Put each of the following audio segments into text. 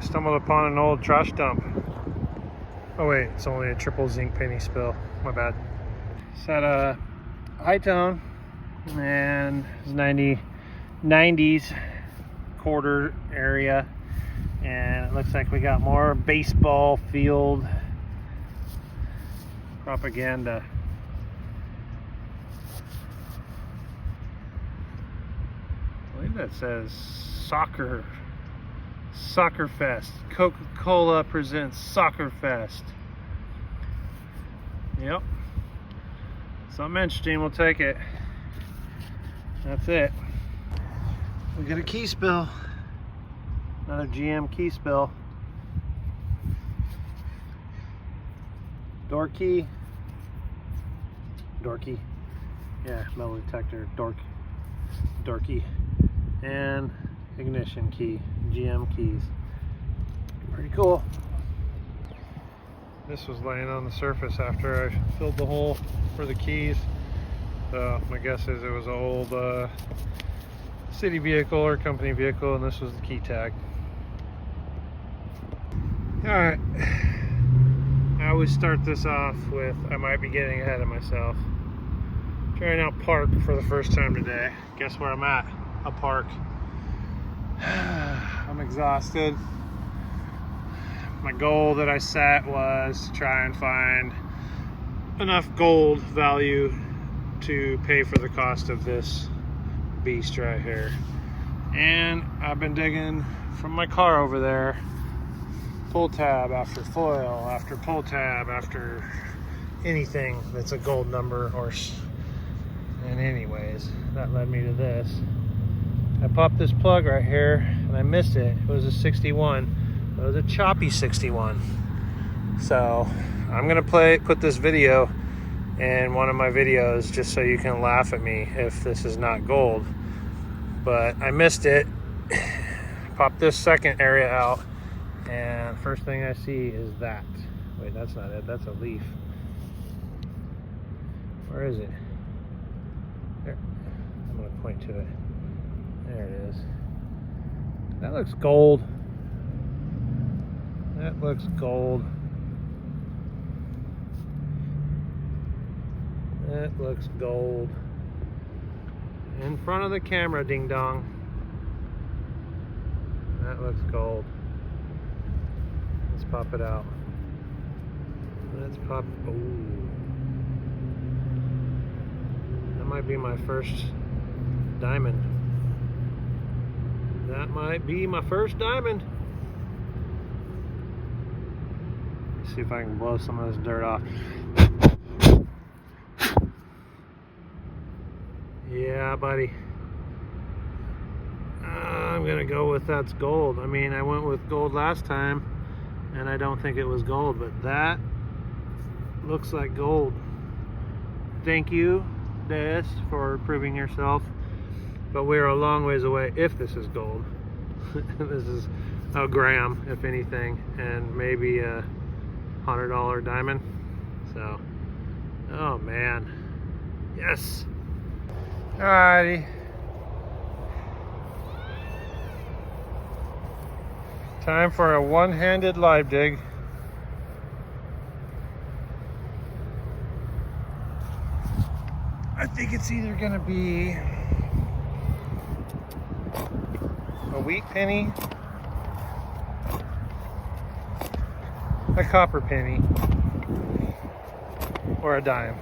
Stumbled upon an old trash dump. Oh wait, it's only a triple zinc penny spill. My bad. It's at a high tone and it's 90s quarter area, and it looks like we got more baseball field propaganda. I believe that says Soccer Fest. Coca-Cola presents Soccer Fest. Yep. Something interesting, we'll take it. That's it. We got a key spill. Another GM key spill. Door key. Yeah, metal detector. Door key. And ignition key. GM keys. Pretty cool. This was laying on the surface after I filled the hole for the keys. So my guess is it was an old city vehicle or company vehicle, and this was the key tag. Alright. I always start this off with, I might be getting ahead of myself. Trying out park for the first time today. Guess where I'm at? A park. I'm exhausted. My goal that I set was to try and find enough gold value to pay for the cost of this beast right here. And I've been digging from my car over there, pull tab after foil after pull tab after anything that's a gold number. And anyways, that led me to this. I popped this plug right here and I missed it. It was a 61. It was a choppy 61. So I'm gonna put this video in one of my videos just so you can laugh at me if this is not gold. But I missed it. Popped this second area out, and first thing I see is that. Wait, that's not it. That's a leaf. Where is it? There. I'm gonna point to it. There it is. That looks gold. That looks gold. That looks gold. In front of the camera, ding dong. That looks gold. Let's pop it out. Let's pop. Ooh. That might be my first diamond. That might be my first diamond. Let's see if I can blow some of this dirt off. Yeah, buddy. I'm gonna go with that's gold. I mean, I went with gold last time, and I don't think it was gold, but that looks like gold. Thank you, Des, for proving yourself. But we're a long ways away if this is gold. This is a gram, if anything, and maybe a $100 diamond. So, oh man, yes. Alrighty. Time for a one-handed live dig. I think it's either gonna be a wheat penny, a copper penny, or a dime.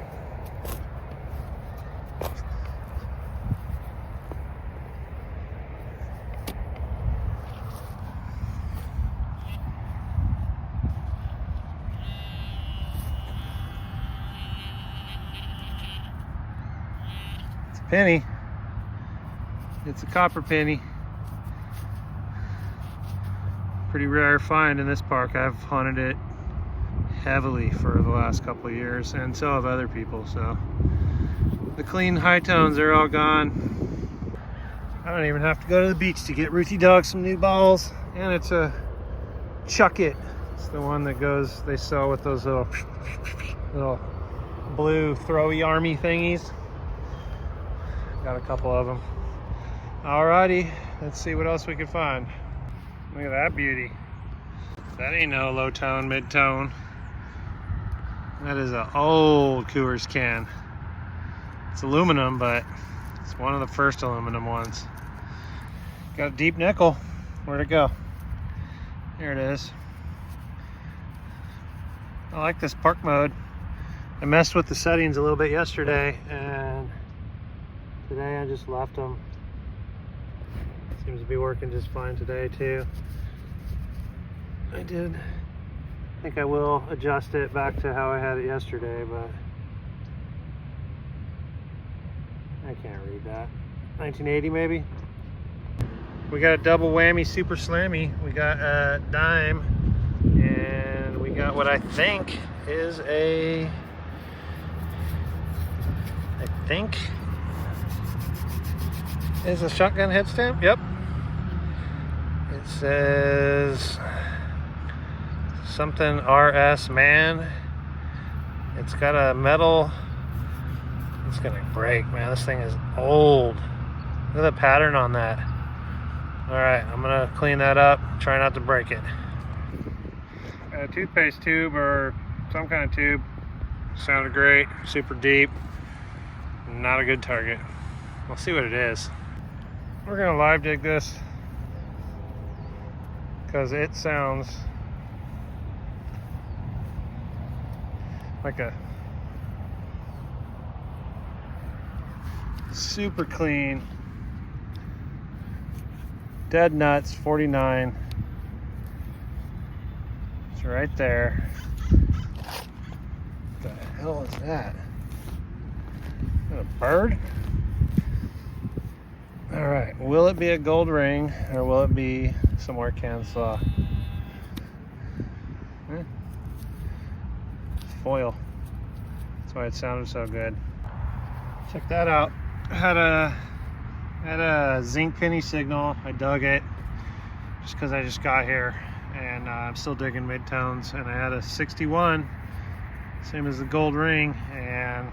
It's a penny. It's a copper penny. Pretty rare find in this park. I've hunted it heavily for the last couple of years, and so have other people. So the clean high tones are all gone. I don't even have to go to the beach to get Ruthie Dog some new balls, and it's a Chuck It. It's the one that goes, they sell with those little blue throwy army thingies. Got a couple of them. Alrighty, let's see what else we can find. Look at that beauty. That ain't no low tone, mid tone. That is an old Coors can. It's aluminum, but it's one of the first aluminum ones. Got a deep nickel. Where'd it go? There it is. I like this park mode. I messed with the settings a little bit yesterday, and today I just left them. Seems to be working just fine today too. I think I will adjust it back to how I had it yesterday, but I can't read that. 1980 maybe? We got a double whammy super slammy. We got a dime, and we got what I think is a shotgun head stamp. Yep. It says something RS man. It's got a metal. It's gonna break, man. This thing is old. Look at the pattern on that. All right, I'm gonna clean that up. Try not to break it. A toothpaste tube or some kind of tube. Sounded great. Super deep. Not a good target. We'll see what it is. We're gonna live dig this because it sounds like a super clean, dead nuts 49. It's right there. What the hell is that? Is that a bird? All right, will it be a gold ring or will it be some Arkansas? Foil. That's why it sounded so good. Check that out. Had a zinc penny signal. I dug it just because I just got here, and I'm still digging midtones. And I had a 61, same as the gold ring, and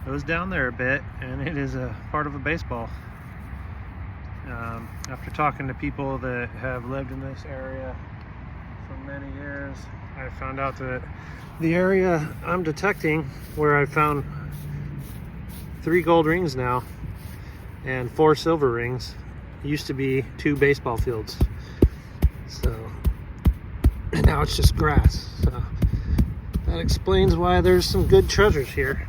it was down there a bit, and it is a part of a baseball. After talking to people that have lived in this area for many years, I found out that the area I'm detecting, where I found 3 gold rings now and 4 silver rings, used to be 2 baseball fields. So, and now it's just grass. So that explains why there's some good treasures here.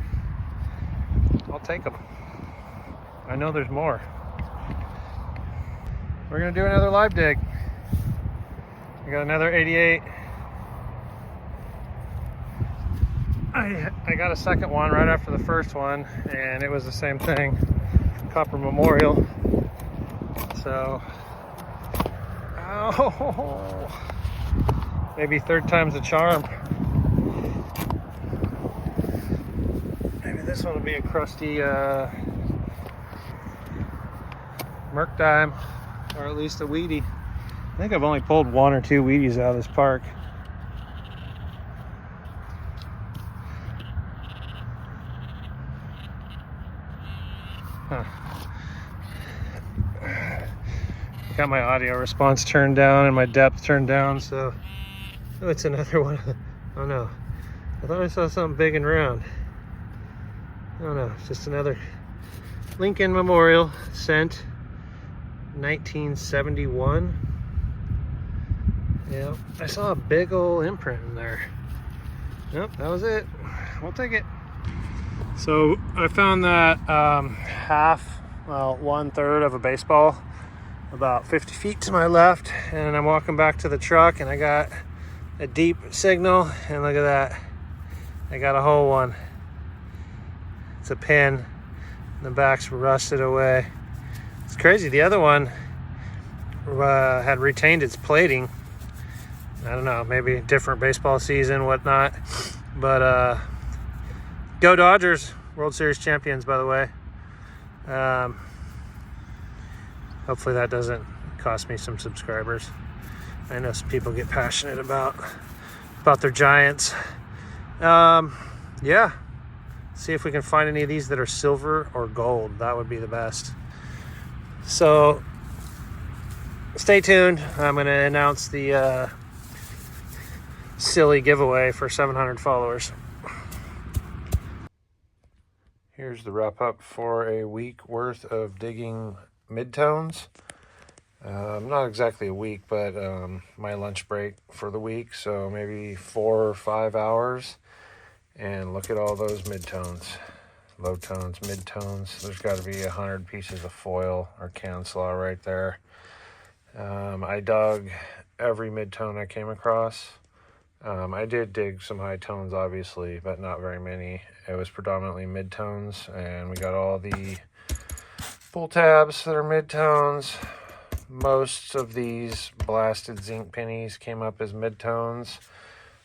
I'll take them. I know there's more. We're gonna do another live dig. We got another 88. I got a second one right after the first one, and it was the same thing, Copper Memorial. So, oh, maybe third time's a charm. Maybe this one will be a crusty Merc dime, or at least a Wheatie. I think I've only pulled 1 or 2 Wheaties out of this park. Huh. Got my audio response turned down and my depth turned down, so oh, it's another one. Oh no, I thought I saw something big and round. Oh no, it's just another Lincoln Memorial, cent 1971. Yeah, I saw a big old imprint in there. Yep, that was it. We'll take it. So I found that half, well, 1/3 of a baseball about 50 feet to my left, and I'm walking back to the truck, and I got a deep signal, and look at that, I got a whole one. It's a pin. The back's rusted away. It's crazy. The other one had retained its plating. I don't know, maybe different baseball season, whatnot. But go Dodgers, World Series champions, by the way. Hopefully that doesn't cost me some subscribers. I know some people get passionate about their Giants. Yeah, see if we can find any of these that are silver or gold. That would be the best. So stay tuned. I'm going to announce the silly giveaway for 700 followers. Here's the wrap up for a week worth of digging midtones. Not exactly a week, but my lunch break for the week, so maybe 4 or 5 hours. And look at all those midtones, low tones, midtones. There's got to be 100 pieces of foil or can slaw right there. I dug every midtone I came across. I did dig some high tones, obviously, but not very many. It was predominantly midtones, and we got all the pull tabs that are midtones. Most of these blasted zinc pennies came up as midtones.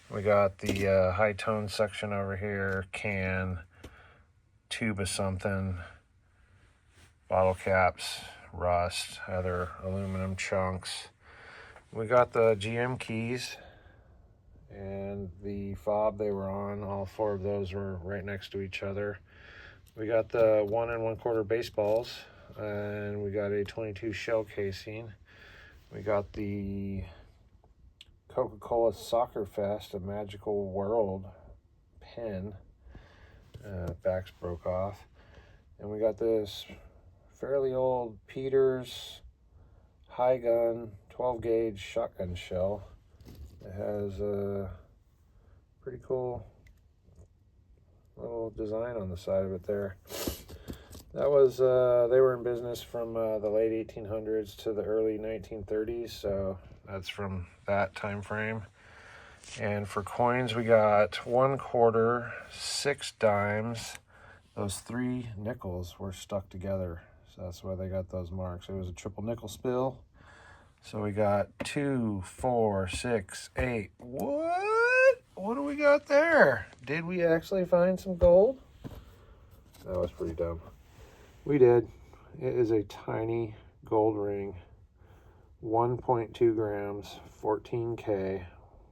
We got the high tone section over here, can, tube of something, bottle caps, rust, other aluminum chunks. We got the GM keys and the fob they were on. All 4 of those were right next to each other. We got the 1 1/4 baseballs, and we got a 22 shell casing. We got the Coca-Cola Soccer Fest, a Magical World pen. Backs broke off. And we got this fairly old Peters high gun 12 gauge shotgun shell. It has a pretty cool little design on the side of it there. That was, they were in business from the late 1800s to the early 1930s, so that's from that time frame. And for coins, we got 1 quarter, 6 dimes. Those 3 nickels were stuck together, so that's why they got those marks. It was a triple nickel spill. So we got 2, 4, 6, 8. What? What do we got there? Did we actually find some gold? That was pretty dumb. We did. It is a tiny gold ring, 1.2 grams, 14K,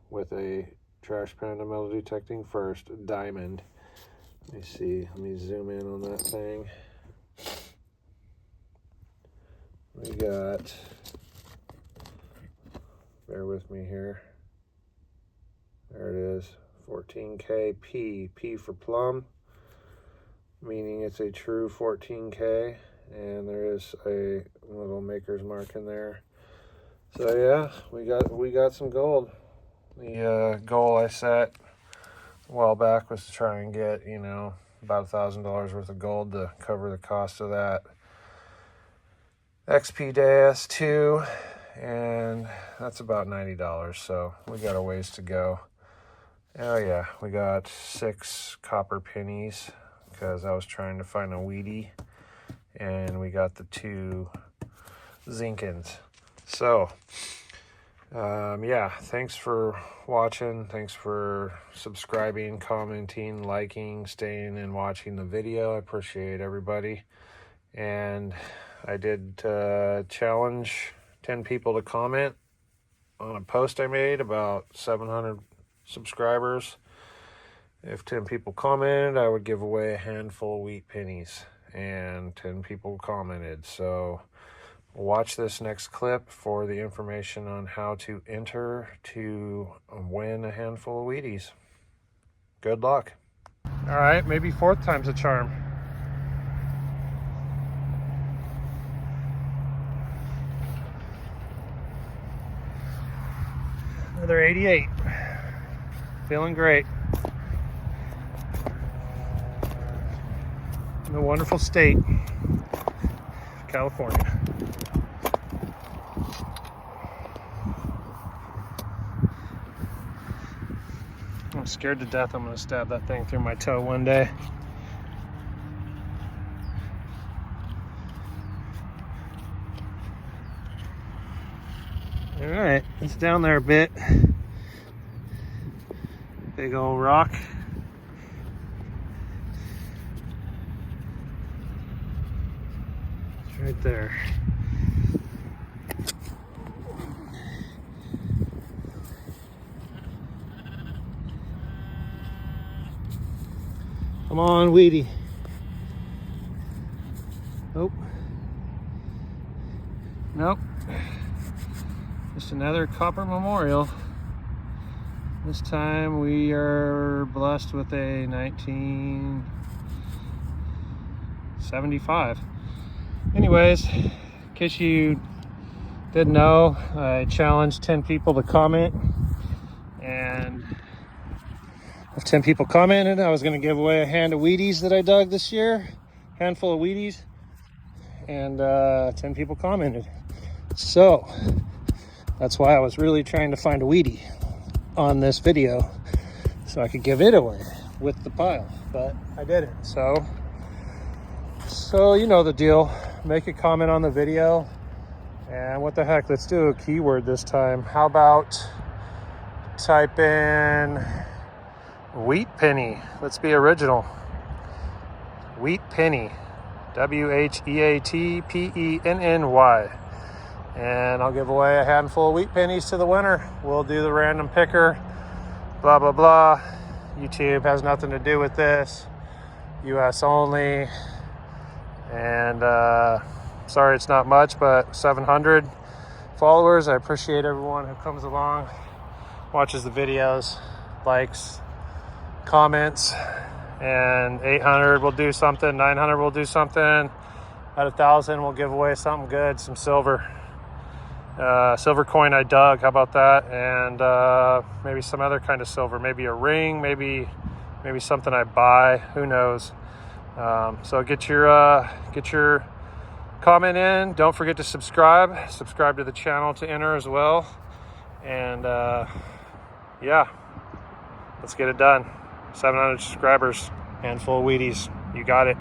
with a Trash Panda metal detecting first diamond. Let me see. Let me zoom in on that thing. We got, bear with me here. There it is, 14K P. P for plum, meaning it's a true 14K, and there is a little maker's mark in there. So yeah, we got some gold. The goal I set a while back was to try and get, you know, about $1,000 worth of gold to cover the cost of that XP Deus 2, and that's about $90, so we got a ways to go. Oh yeah, we got 6 copper pennies because I was trying to find a weedy, and we got the 2 zinkins. So yeah, thanks for watching. Thanks for subscribing, commenting, liking, staying and watching the video. I appreciate everybody. And I did challenge 10 people to comment on a post I made about 700 subscribers. If 10 people commented, I would give away a handful of wheat pennies, and 10 people commented. So watch this next clip for the information on how to enter to win a handful of Wheaties. Good luck. All right, maybe 4th time's a charm. Another 88. Feeling great. In the wonderful state of California. I'm scared to death I'm going to stab that thing through my toe one day. All right, it's down there a bit. Big old rock. It's right there. Come on, Weedy. Oh. Nope. Just another copper memorial. This time we are blessed with a 1975. Anyways, in case you didn't know, I challenged 10 people to comment, and if 10 people commented, I was going to give away a hand of Wheaties that I dug this year, handful of Wheaties, and 10 people commented. So that's why I was really trying to find a Wheatie on this video so I could give it away with the pile, but I didn't. So you know the deal. Make a comment on the video, and what the heck, let's do a keyword this time. How about type in wheat penny? Let's be original. Wheat penny. WHEATPENNY. And I'll give away a handful of wheat pennies to the winner. We'll do the random picker. Blah, blah, blah. YouTube has nothing to do with this. US only. And sorry it's not much, but 700 followers. I appreciate everyone who comes along, watches the videos, likes, comments. And 800 will do something, 900 will do something. At 1,000 we'll give away something good, some silver. Silver coin I dug, how about that? And maybe some other kind of silver, maybe a ring, maybe something I buy, who knows. So get your comment in. Don't forget to subscribe to the channel to enter as well. And yeah, let's get it done. 700 subscribers, handful of Wheaties. You got it.